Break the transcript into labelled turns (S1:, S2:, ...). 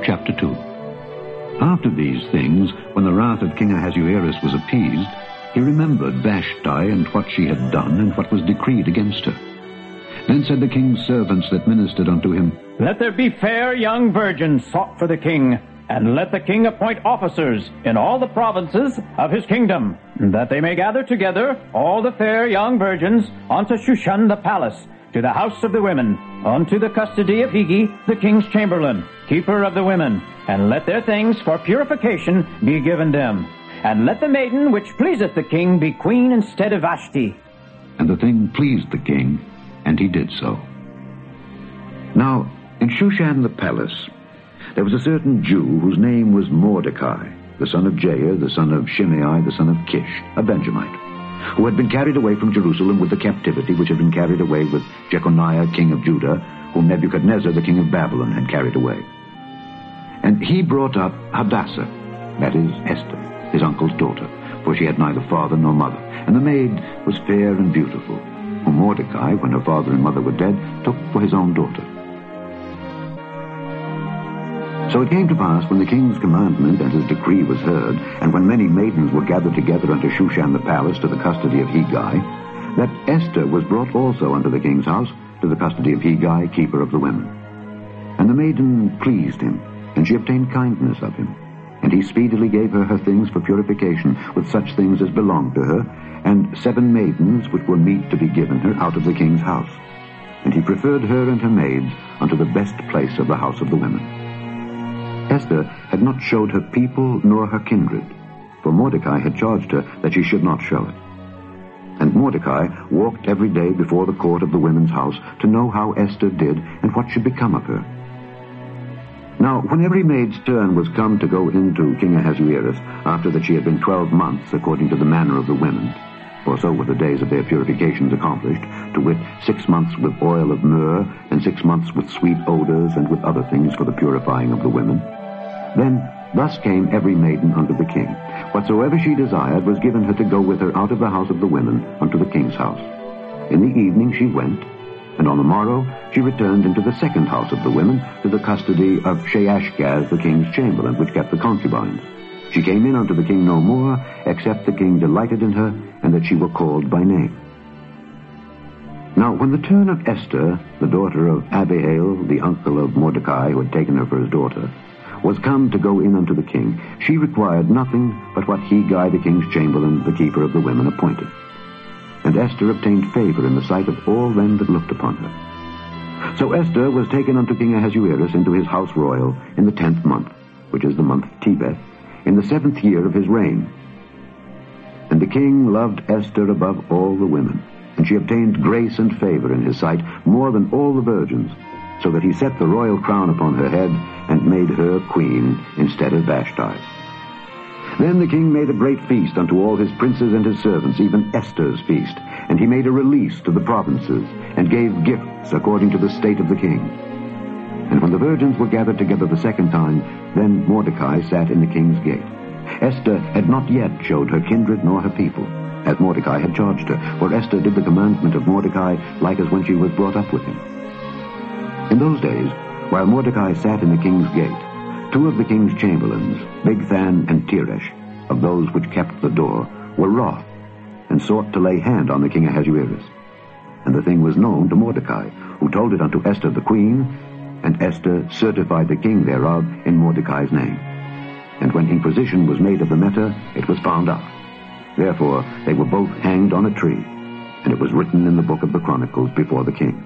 S1: Chapter 2. After these things, when the wrath of King Ahasuerus was appeased, he remembered Vashti and what she had done and what was decreed against her. Then said the king's servants that ministered unto him,
S2: Let there be fair young virgins sought for the king, and let the king appoint officers in all the provinces of his kingdom, that they may gather together all the fair young virgins unto Shushan the palace, to the house of the women, unto the custody of Hegi, the king's chamberlain, keeper of the women, and let their things for purification be given them. And let the maiden which pleaseth the king be queen instead of Vashti.
S1: And the thing pleased the king, and he did so. Now, in Shushan the palace, there was a certain Jew whose name was Mordecai, the son of Jair, the son of Shimei, the son of Kish, a Benjamite, who had been carried away from Jerusalem with the captivity which had been carried away with Jeconiah, king of Judah, whom Nebuchadnezzar, the king of Babylon, had carried away. And he brought up Hadassah, that is, Esther, his uncle's daughter, for she had neither father nor mother. And the maid was fair and beautiful, whom Mordecai, when her father and mother were dead, took for his own daughter. So it came to pass, when the king's commandment and his decree was heard, and when many maidens were gathered together unto Shushan the palace to the custody of Hegi, that Esther was brought also unto the king's house to the custody of Hegi, keeper of the women. And the maiden pleased him, and she obtained kindness of him. And he speedily gave her her things for purification, with such things as belonged to her, and 7 maidens which were meet to be given her out of the king's house. And he preferred her and her maids unto the best place of the house of the women. Esther had not showed her people nor her kindred, for Mordecai had charged her that she should not show it. And Mordecai walked every day before the court of the women's house to know how Esther did and what should become of her. Now, when every maid's turn was come to go into King Ahasuerus, after that she had been 12 months according to the manner of the women, for so were the days of their purifications accomplished, to wit, 6 months with oil of myrrh, and 6 months with sweet odors, and with other things for the purifying of the women, then thus came every maiden unto the king. Whatsoever she desired was given her to go with her out of the house of the women unto the king's house. In the evening she went, and on the morrow she returned into the second house of the women, to the custody of Sheashgaz, the king's chamberlain, which kept the concubines. She came in unto the king no more, except the king delighted in her, and that she were called by name. Now when the turn of Esther, the daughter of Abihail, the uncle of Mordecai, who had taken her for his daughter, was come to go in unto the king, she required nothing but what Hegi, the king's chamberlain, the keeper of the women, appointed. And Esther obtained favor in the sight of all them that looked upon her. So Esther was taken unto King Ahasuerus into his house royal in the 10th month, which is the month Tebeth, in the 7th year of his reign. And the king loved Esther above all the women, and she obtained grace and favor in his sight more than all the virgins, so that he set the royal crown upon her head, and made her queen instead of Vashti. Then the king made a great feast unto all his princes and his servants, even Esther's feast, and he made a release to the provinces, and gave gifts according to the state of the king. And when the virgins were gathered together the second time, then Mordecai sat in the king's gate. Esther had not yet showed her kindred nor her people, as Mordecai had charged her, for Esther did the commandment of Mordecai like as when she was brought up with him. In those days, while Mordecai sat in the king's gate, 2 of the king's chamberlains, Bigthan and Teresh, of those which kept the door, were wroth, and sought to lay hand on the king Ahasuerus. And the thing was known to Mordecai, who told it unto Esther the queen, and Esther certified the king thereof in Mordecai's name. And when inquisition was made of the matter, it was found out. Therefore they were both hanged on a tree, and it was written in the book of the Chronicles before the king.